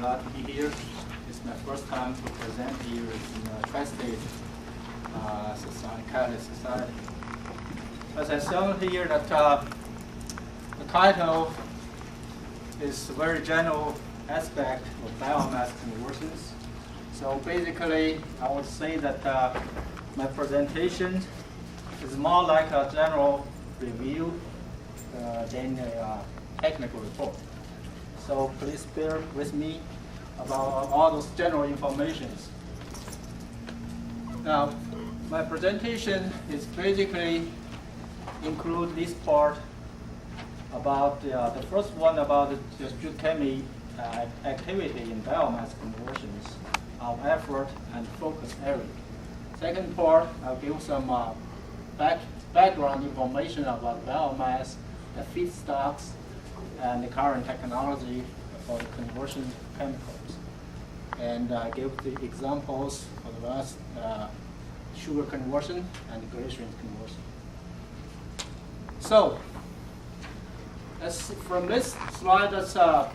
glad to be here. It's my first time to present here in the Tri-State Catalyst Society. As I shown here, that the title is a very general aspect of biomass conversions. So basically, I would say that my presentation is more like a general review than a technical report. So please bear with me about all those general informations. Now, my presentation is basically include this part about the first one about the geochemical activity in biomass conversions, our effort and focus area. Second part, I'll give some background information about biomass, the feedstocks, and the current technology for the conversion chemicals. And give the examples for the last sugar conversion and glycerin conversion. So, from this slide, it's a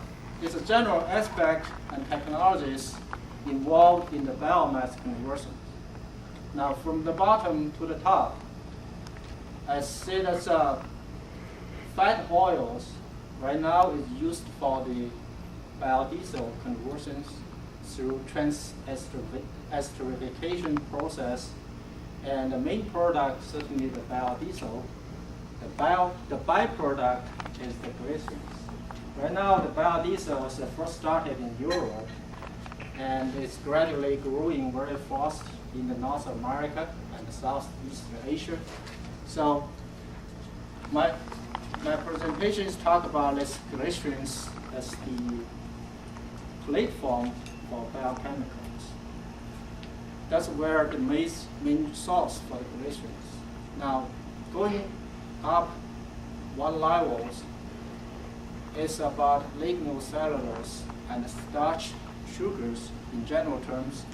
general aspect and technologies involved in the biomass conversion. Now, from the bottom to the top, I see that fat oils right now is used for the biodiesel conversions through esterification process, and the main product certainly the biodiesel. The byproduct is the glycerins. Right now, the biodiesel was first started in Europe, and it's gradually growing very fast in the North America and Southeast Asia. So my presentation is talk about this glycerins as the platform for biochemicals. That's where the main source for the glycerins. Now, going up one level is about lignocellulose and starch sugars in general terms.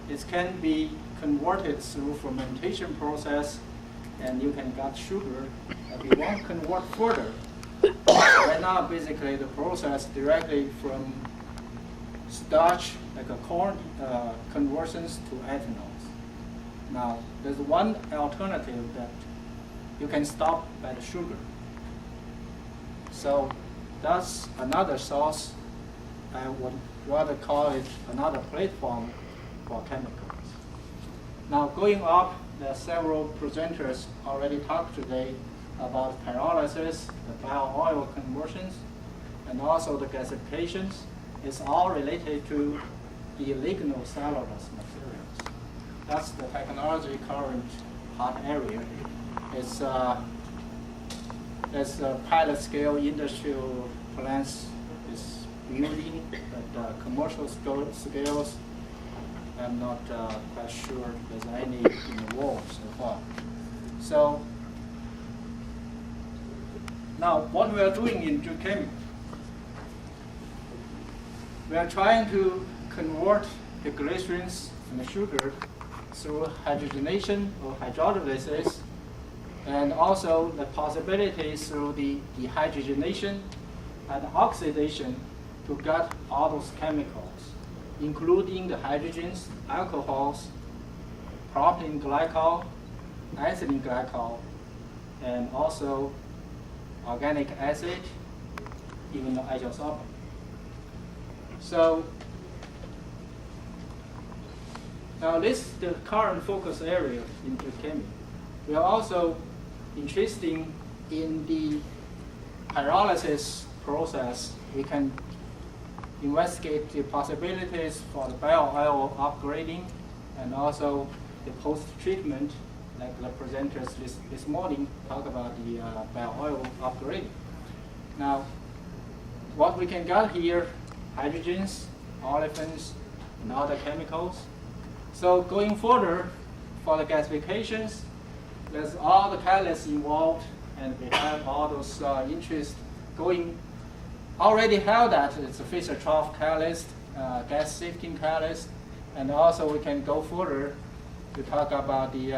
It can be converted through fermentation process, and you can get sugar. If you want to convert further, right now basically the process directly from starch, like a corn conversions to ethanols. Now, there's one alternative that you can stop by the sugar. So that's another source. I would rather call it another platform for chemicals. Now, going up, there are several presenters already talked today about pyrolysis, the bio-oil conversions, and also the gasifications. It's all related to the lignocellulose materials. That's the technology current hot area. It's pilot scale industrial plants is building, but commercial scales, I'm not quite sure there's any in the world so far. So now what we are doing in geochemistry, we are trying to convert the glycerins and the sugar through hydrogenation or hydrolysis, and also the possibilities through the dehydrogenation and oxidation to get all those chemicals, including the hydrogens, alcohols, propylene glycol, ethylene glycol, and also organic acid, even the isosorbent. So now this is the current focus area in geochemistry. We are also interested in the pyrolysis process. We can investigate the possibilities for the bio-oil upgrading and also the post-treatment, like the presenters this morning talk about the bio-oil upgrading. Now, what we can get here, hydrogens, olefins, and other chemicals. So going further, for the gasifications, there's all the catalysts involved, and we have all those interests going. Already have that. It's a Fischer-Tropsch catalyst, gas sifting catalyst, and also we can go further to talk about the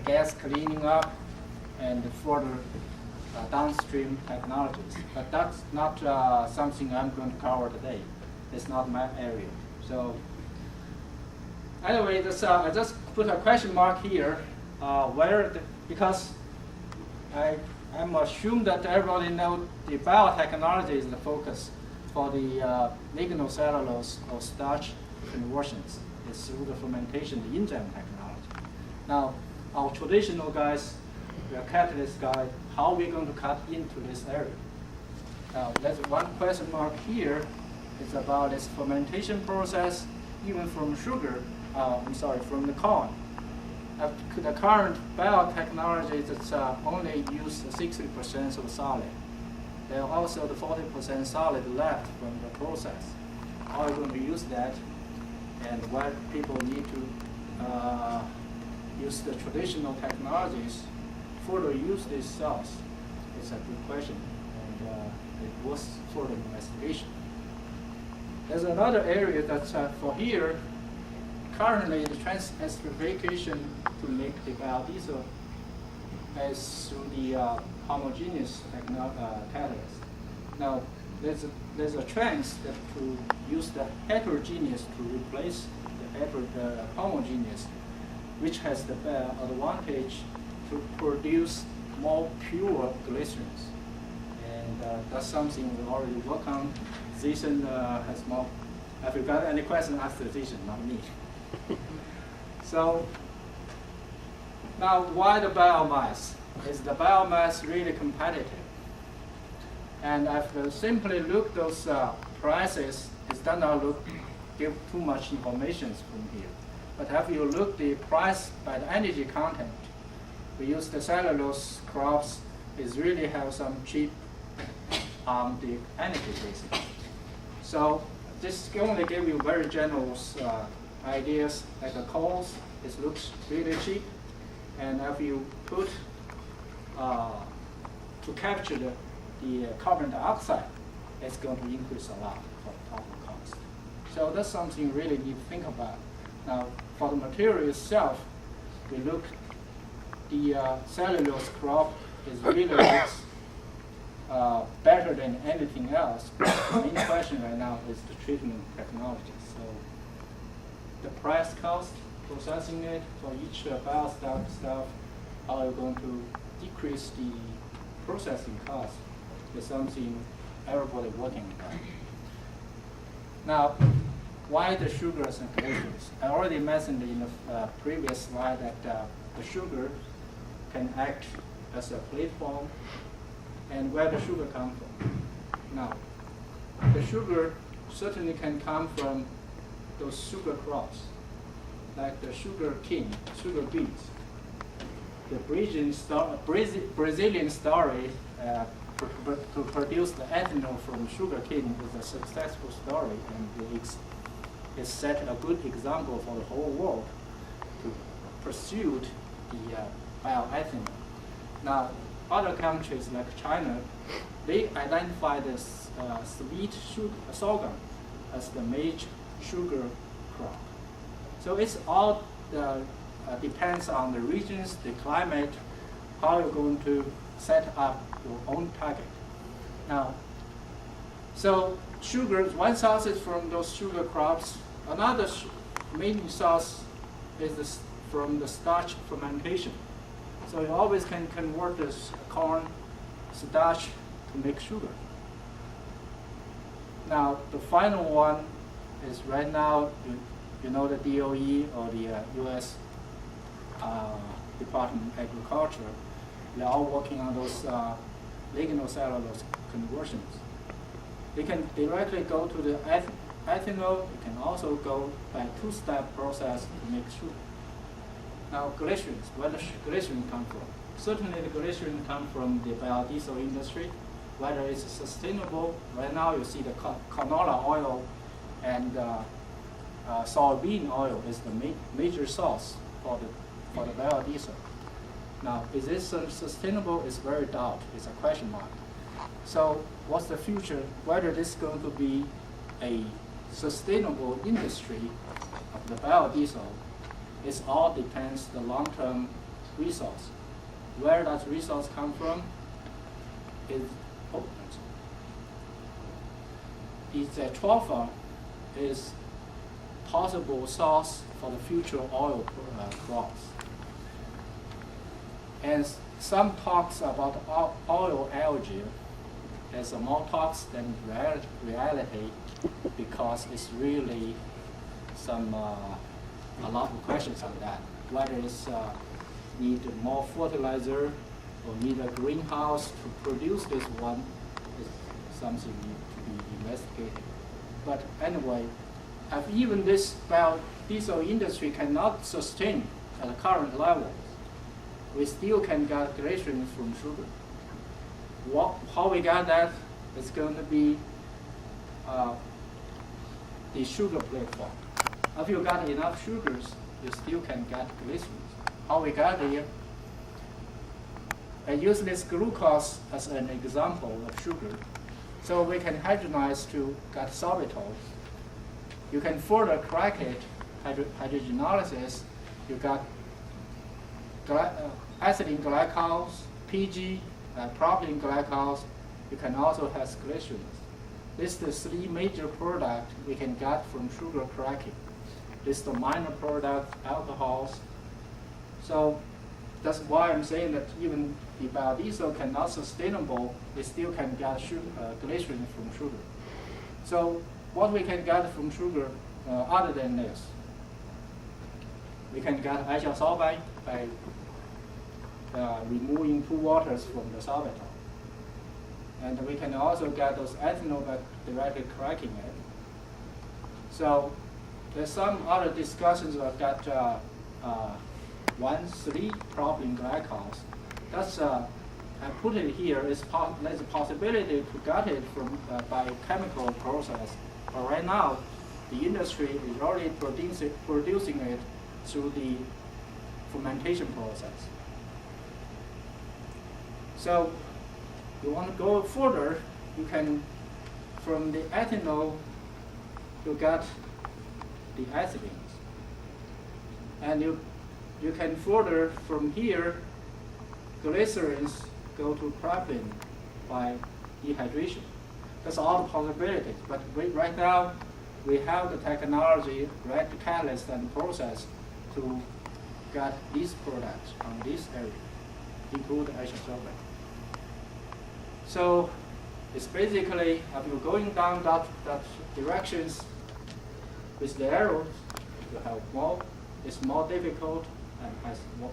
gas cleaning up and further downstream technologies. But that's not something I'm going to cover today. It's not my area. So anyway, I just put a question mark here, because I'm assumed that everybody knows the biotechnology is the focus for the lignocellulose or starch conversions. It's through the fermentation, the enzyme technology. Now, our traditional guys, the catalyst guy, how are we going to cut into this area? Now, there's one question mark here. It's about this fermentation process, even from sugar, from the corn. The current biotechnology that's only use 60% of solid. There are also the 40% solid left from the process. How are you going to use that? And why people need to use the traditional technologies further use these cells? It's a good question, and it was further investigation. There's another area that's for here. Currently, the transesterification to make the biodiesel is through the homogeneous catalyst. Now, there's a trend that to use the heterogeneous to replace the homogeneous, which has the advantage to produce more pure glycerins. And that's something we already work on. Zishan has more. If you got any questions, ask the Zishan, not me. So now, why the biomass? Is the biomass really competitive? And if you simply look those prices, it does not give too much information from here. But if you look the price by the energy content, we use the cellulose crops, is really have some cheap on the energy basically. So this can only give you very general ideas, like the coals, it looks really cheap. And if you put to capture the carbon dioxide, it's going to increase a lot for the total cost. So that's something you really need to think about. Now, for the material itself, we look, the cellulose crop is really looks better than anything else. The main question right now is the treatment technology. So the price cost, processing it for each biostock stuff, how are you going to decrease the processing cost is something everybody working on. Now, why the sugars and glycerins? I already mentioned in the previous slide that the sugar can act as a platform, and where the sugar comes from. Now, the sugar certainly can come from those sugar crops, like the sugar cane, sugar beets. The Brazilian story to produce the ethanol from sugar cane is a successful story, and it set a good example for the whole world to pursue the bioethanol. Now, other countries like China, they identify this sweet sorghum as the major sugar crop. So it's all depends on the regions, the climate, how you're going to set up your own target. Now, so sugar, one source is from those sugar crops. Another main source is from the starch fermentation. So you always can convert this corn starch to make sugar. Now, the final one is right now, you know the DOE or the U.S. Department of Agriculture, they're all working on those lignocellulose conversions. They can directly go to the ethanol. They can also go by a two-step process to make sugar. Now, glycerins, where does glycerin come from? Certainly the glycerin comes from the biodiesel industry. Whether it's sustainable, right now you see the canola oil and soybean oil is the major source for the biodiesel. Now, is this sustainable? It's very doubt. It's a question mark. So what's the future? Whether this is going to be a sustainable industry of the biodiesel, it all depends the long-term resource. Where that resource come from is a trough is possible source for the future oil crops. And some talks about oil algae is more talks than reality, because it's really a lot of questions on that. Whether it's need more fertilizer or need a greenhouse to produce this one is something need to be investigated. But anyway, if even this biodiesel industry cannot sustain at the current levels, we still can get glycerin from sugar. How we get that is going to be the sugar platform. If you got enough sugars, you still can get glycerin. How we got here? I use this glucose as an example of sugar. So we can hydrogenate to get sorbitol. You can further crack it, hydrogenolysis. You got ethylene glycols, PG, propylene glycols. You can also have glycerin. This is the three major products we can get from sugar cracking. This is the minor product, alcohols. So that's why I'm saying that even the biodiesel cannot sustainable, we still can get glycerin from sugar. So what we can get from sugar other than this? We can get acyl sulfide by removing two waters from the sorbitol. And we can also get those ethanol by directly cracking it. So there's some other discussions about that 1,3 propylene glycols. That's I put it here. There's a possibility to get it from by chemical process. But right now, the industry is already producing it through the fermentation process. So you want to go further, you can, from the ethanol, you get the ethylenes. And you can further, from here, glycerins go to propylene by dehydration. That's all the possibilities. But right now, we have the technology, right, the catalyst and process to get these products from this area, include acyl sulfide. So it's basically, if you're going down that directions with the arrows, you have more, it's more difficult and has more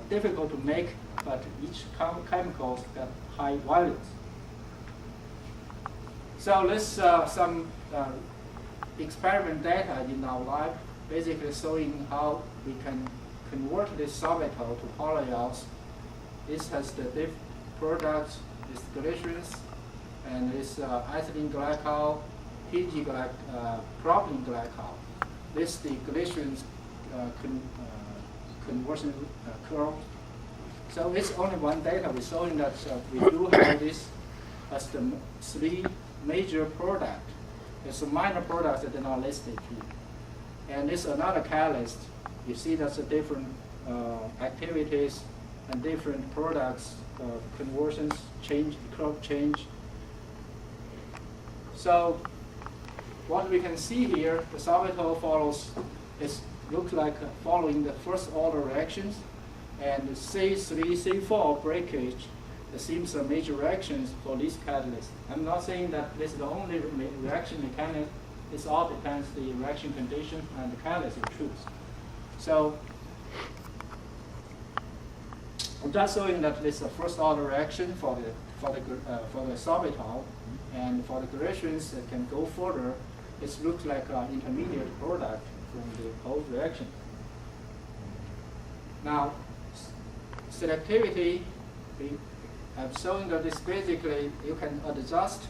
difficult to make, but each chemicals got high values. So let's some experiment data in our lab, basically showing how we can convert this sorbitol to polyols. This has the products, this glycerins, and this ethylene glycol, PG propylene glycol. This is the glycerins conversion curve. So it's only one data. We're showing that we do have this as the three major products. There's some minor products that are not listed here. And this is another catalyst. You see that's the different activities and different products, conversions, change, curve change. So what we can see here, the sorbitol follows, looks like following the first order reactions, and the C3, C4 breakage, there seems some major reactions for this catalyst. I'm not saying that this is the only reaction mechanism. It all depends the reaction condition and the catalyst you choose. So I'm just showing that this is a first order reaction for the sorbitol, and for the glycerins that can go further, it looks like an intermediate product from the whole reaction. Now, selectivity, I'm showing that this basically you can adjust,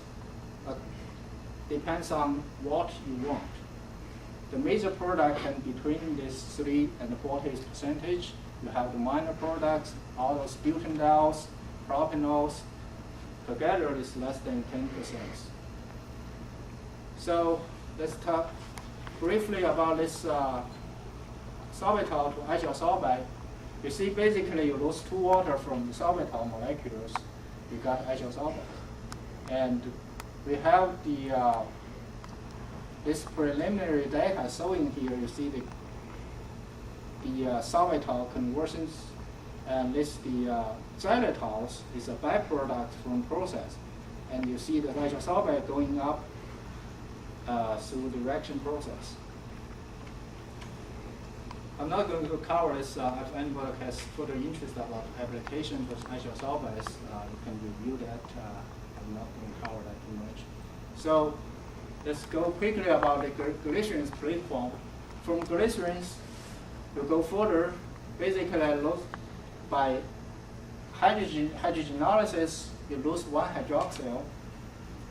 depends on what you want. The major product can be between this 3 and 40%. You have the minor products, all those butanediol, propanols, together is less than 10%. So let's talk briefly about this sorbitol to acyl sulfide. You see, basically, you lose 2 water from the sorbitol molecules, you got acyl sulfide. And we have the this preliminary data showing here, you see the sorbitol conversions, and this the xylitols is a byproduct from process, and you see the nitrosorbate going up through the reaction process. I'm not going to cover this. If anybody has further interest about application for nitrosorbates, you can review that. I'm not going to cover that too much. So let's go quickly about the glycerins platform. From glycerins, you go further. Basically, by hydrogenolysis, you lose one hydroxyl,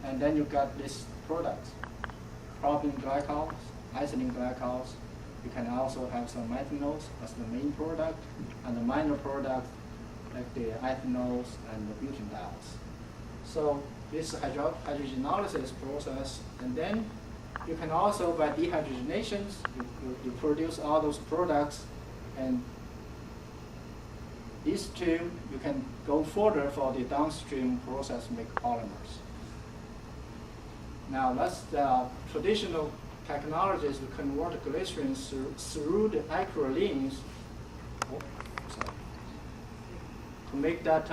and then you got this product: propylene glycols, ethylene glycols. You can also have some ethanols as the main product, and the minor product like the ethanols and the butadienes. So this is hydrogenolysis process, and then you can also, by dehydrogenations, you produce all those products, and these two, you can go further for the downstream process, make polymers. Now that's the traditional technologies to convert glycerins through the acrylines to make that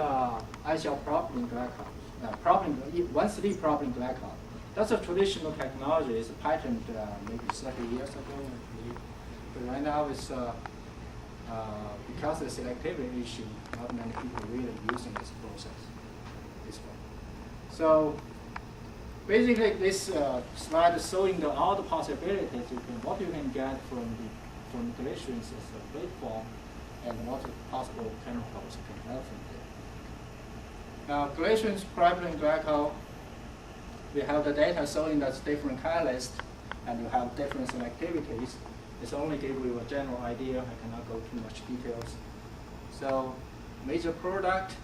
isopropylene glycol, 1,3-propylene glycol. That's a traditional technology. It's patented maybe 30 years ago, I believe. But right now, it's because of the selectivity issue, not many people really using this process this way. So basically, this slide is showing all the possibilities. What you can get from glycerins as a platform, and what possible chemicals you can have from there. Now, glycerins, propylene glycol, we have the data showing that's different catalysts, and you have different selectivities. It's only give you a general idea. I cannot go too much details. So, major product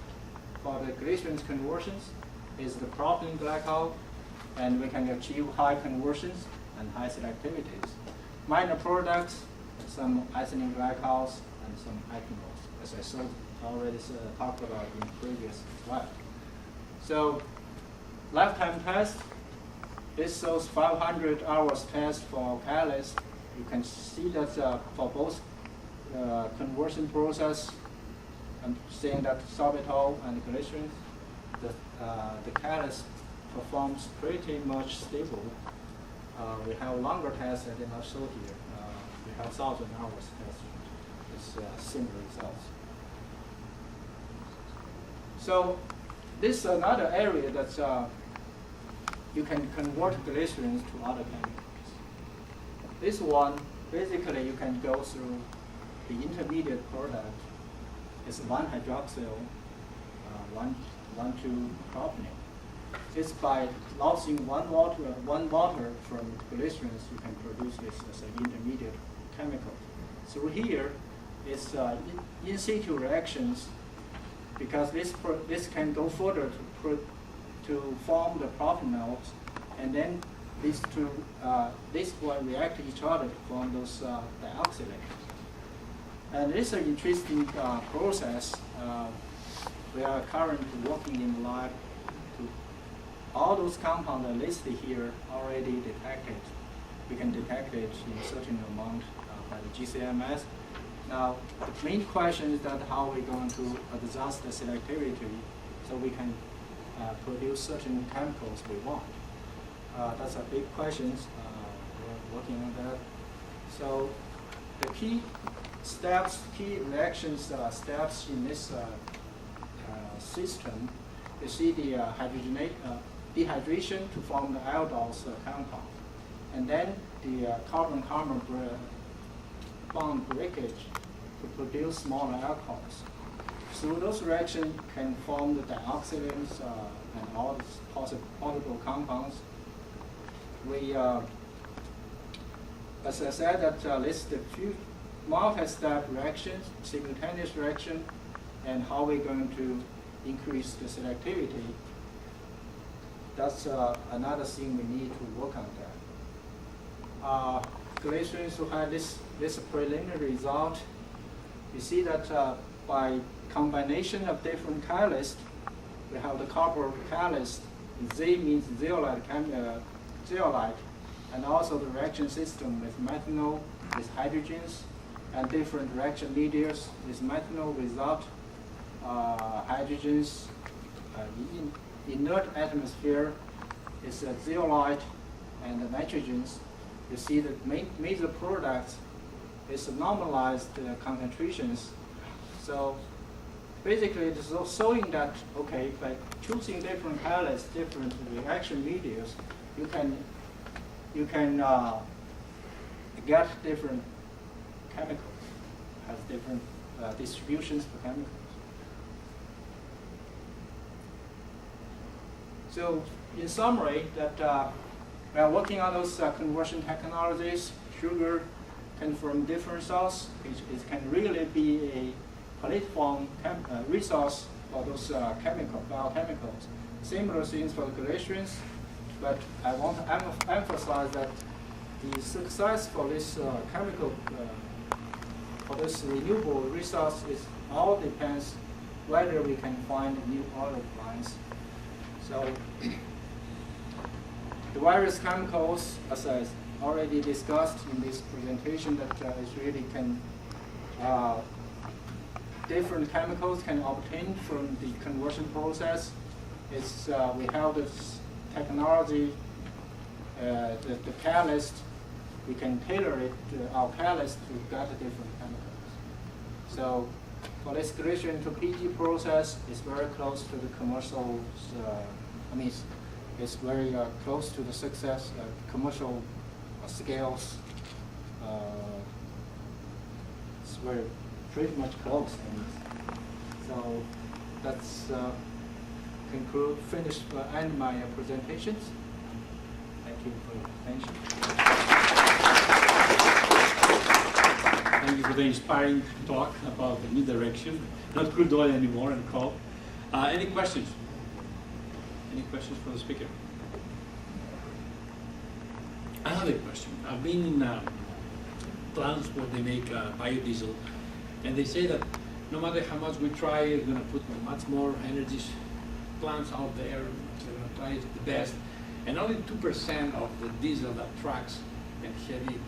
for the glycerins conversions is the propylene glycol, and we can achieve high conversions and high selectivities. Minor products, some ethylene glycols and some ethanols, as I already talked about in previous slide. So, lifetime test, this shows 500 hours test for catalyst. You can see that for both conversion process, I'm saying that sorbitol and glycerins, the catalyst performs pretty much stable. We have longer tests I did not show here. We have 1,000 hours test with similar results. So this is another area that you can convert glycerins to other chemicals. This one, basically you can go through the intermediate product. It's 1-hydroxyl, 1,2-propylene. It's by losing one water from glycerins, you can produce this as an intermediate chemical. Through here, it's in situ reactions, because this can go further to form the prophenols, and then these two this will react to each other to form those dioxylates. And this is an interesting process. We are currently working in the lab. All those compounds are listed here already detected. We can detect it in a certain amount by the GCMS. Now, the main question is that how we're going to adjust the selectivity so we can produce certain chemicals we want. That's a big question. We're working on that. So the key steps, key reactions steps in this system, you see the dehydration to form the aldose compound, and then the carbon-carbon bond breakage to produce smaller alcohols. Through those reactions can form the dioxylants and all these possible compounds. We, as I said, that list a few multi-step reactions, simultaneous reaction, and how we're going to increase the selectivity. That's another thing we need to work on that. Glycerins who had this preliminary result, you see that by combination of different catalysts, we have the copper catalyst. Z means zeolite, and also the reaction system with methanol, with hydrogens, and different reaction medias with methanol without hydrogens. In inert atmosphere is zeolite and the nitrogens. You see the major products is normalized concentrations. So basically, it's showing that, okay, by choosing different catalysts, different reaction medias, you can get different chemicals, has different distributions for chemicals. So in summary, that we are working on those conversion technologies. Sugar can from different sources. It can really be a platform resource for those biochemicals. Similar things for the glycerins, but I want to emphasize that the success for this chemical, for this renewable resource is all depends whether we can find new oil lines. So the various chemicals, as I already discussed in this presentation, that is really can different chemicals can obtain from the conversion process. It's we have this technology, the catalyst. We can tailor it to our catalyst to get different chemicals. So for this glycerin to PG process, it's very close to the commercial. It's very close to the success commercial scales. It's very pretty much close. And so that's end my presentations. Thank you for your attention. Thank you for the inspiring talk about the new direction, not crude oil anymore and coal. Any questions? Any questions for the speaker? Another question. I've been in plants where they make biodiesel, and they say that no matter how much we try, we're going to put much more energy plants out there. We're going to try the best, and only 2% of the diesel that trucks and heavy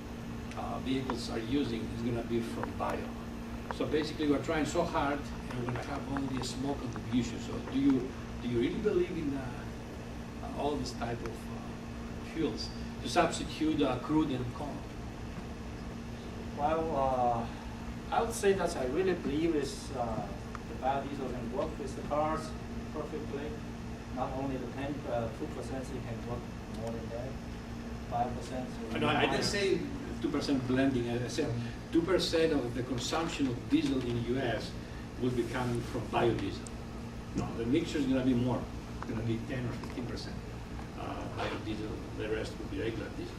vehicles are using is going to be from bio. So basically, we're trying so hard, and we're going to have only a small contribution. So do you really believe in all this type of fuels to substitute crude and coal? Well, I would say that I really believe is the biodiesel can work with the cars perfectly. Not only the 2%, it can work more than that, 5%. No, I didn't say 2% blending. I said 2% of the consumption of diesel in the U.S. will be coming from biodiesel. No, the mixture is going to be more. It's going to be 10 or 15% biodiesel. The rest will be regular diesel.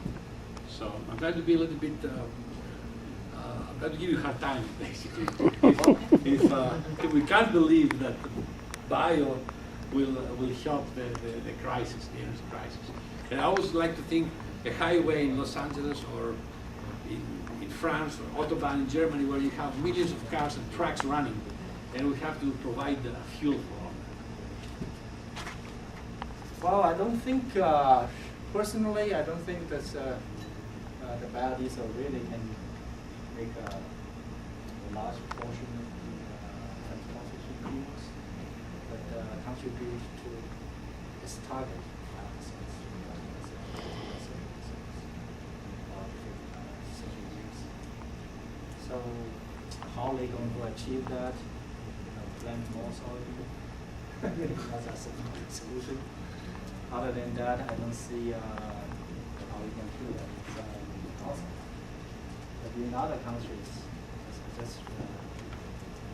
So I'm trying to be a little bit. I'm trying to give you a hard time, basically. if we can't believe that bio will help the crisis, the energy crisis. And I always like to think a highway in Los Angeles or in France or Autobahn in Germany, where you have millions of cars and trucks running, and we have to provide fuel for all. Well, I don't think, personally, I don't think that the biodiesel really can make a large portion of the transportation fuels, but contribute to its target. So how are they going to achieve that? Plant more soybean. That's a solution. Other than that, I don't see how we can do that. It's possible. But in other countries, just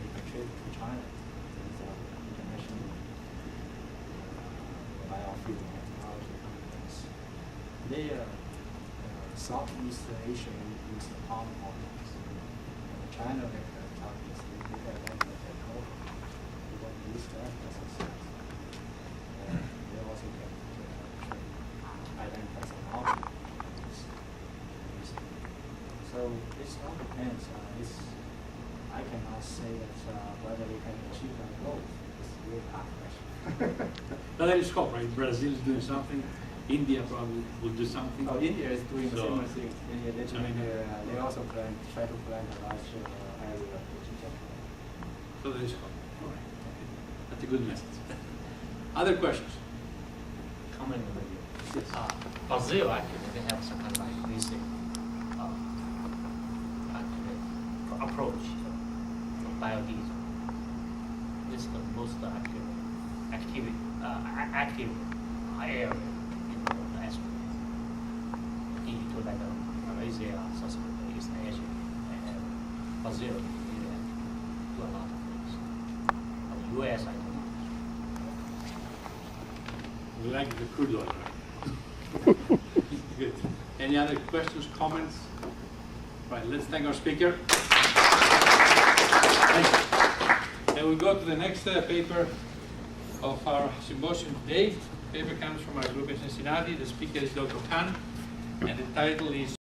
make a trip to China. It's international biofuel technology companies. They Southeast Asia use the palm oil. China, they have coal. We don't use that as a source. They also can identify some objects. So it all depends. I cannot say that whether we can achieve that goal. It's a really hard question. Now there is hope, right? Brazil is doing something. India probably will do something. Oh, India is doing So, similar things. China. They also try to plant a large area of vegetation. So there is hope. All right. That's a good message. Other questions? Comment over here. Yes. Brazil actually they have some kind of like this actually approach for biodiesel. This is the most active area in the Asia. Into like Malaysia, South America, East Asia, and Brazil. They do a lot of things. US, I don't know. We like the crude oil, right? Good. Any other questions, comments? Right, let's thank our speaker. Thank you. And we go to the next paper of our symposium today. The paper comes from our group in Cincinnati. The speaker is Dr. Khan, and the title is